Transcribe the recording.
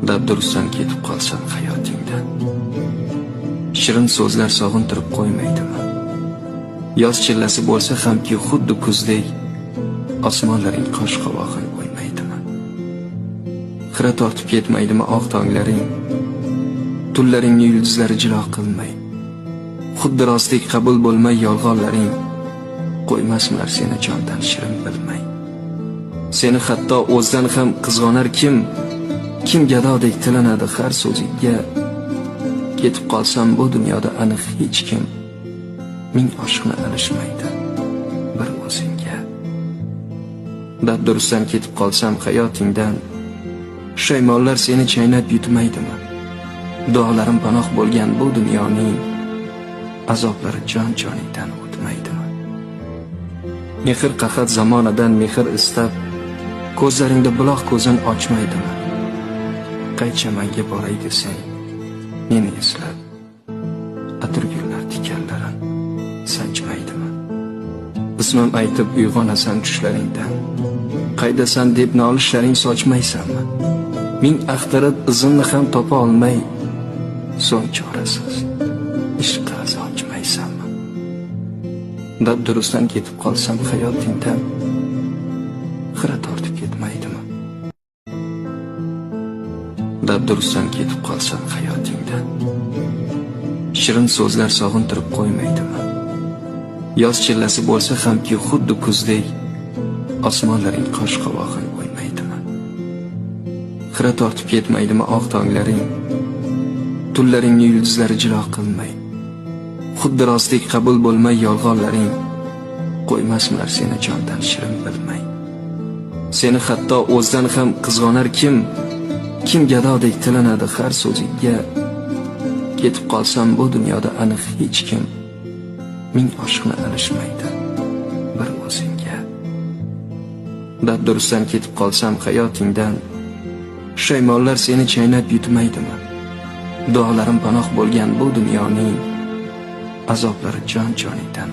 Dabdurustdan ketib qolsam hayotingdan, shirin so'zlar sog'intirib qo'ymaydimi? Yoz chillasi bo'lsa hamki xuddi kuzdek, osmonlaring qosh qovog'in o'ymaydimi? Xira tortib ketmaydimi oq tonglaring, tunlaringni yulduzlari jilo qilmay, xuddi rostdek qabul bo'lmay yolg'onlaring, qo'ymasmilar seni jondan shirin bilmay. Seni hatto o'zdan ham qizg'onar kim gadodek tilanadi har so'zingga. Ketib qolsam bu dunyoda aniq hech kim ming oshiqni alishmaydi bir o'zingga. Dabdurustdan ketib qolsam hayotingdan, shaymonlar seni chaynab yutmaydimi? Duolarim panoh bo'lgan bu dunyoning azoblari jon-joningdan o'tmaydimi? Mehr qahat zamonidan mehr istab, ko'zlaringda buloq ko'zin ochmaydimi? Qaychamanga boray desang, meni eslab, atirgullar tikanlarin sanchmaydimi? Ismim aytib uyg'onasan tushlaringdan, qaydasan deb nolishlaring sochmaysanmi? Ming axtarib izimni ham topa olmay, so'ng chorasiz ishqqa ochmaysanmi? Dabdurustdan ketib qolsam hayotingdan, xira tortib ketmaydimi? Dabdurustdan ketib qolsam hayotingdan, shirin so'zlar sog'intirib qo'ymaydimi? Yoz chillasi bo'lsa hamki xuddi kuzdek, osmonlaring qosh qovog'in o'ymaydimi? Xira tortib ketmaydimi oq tonglaring, tunlaringni yulduzlari jilo qilmay, xuddi rostdek qabul bo'lmay yolg'onlaring, qo'ymasmilar seni jondan shirin bilmay. Seni hatto o'zdan ham qizg'onar kim gadodek tilanadi har so'zingga. Ketib qolsam bu dunyoda aniq hech kim ming oshiqni alishmaydi bir o'zingga. Dabdurustdan ketib qolsam hayotingdan, shaymonlar seni chaynab yutmaydimi? Duolarim panoh bo'lgan bu dunyoning azoblari jon-joningdan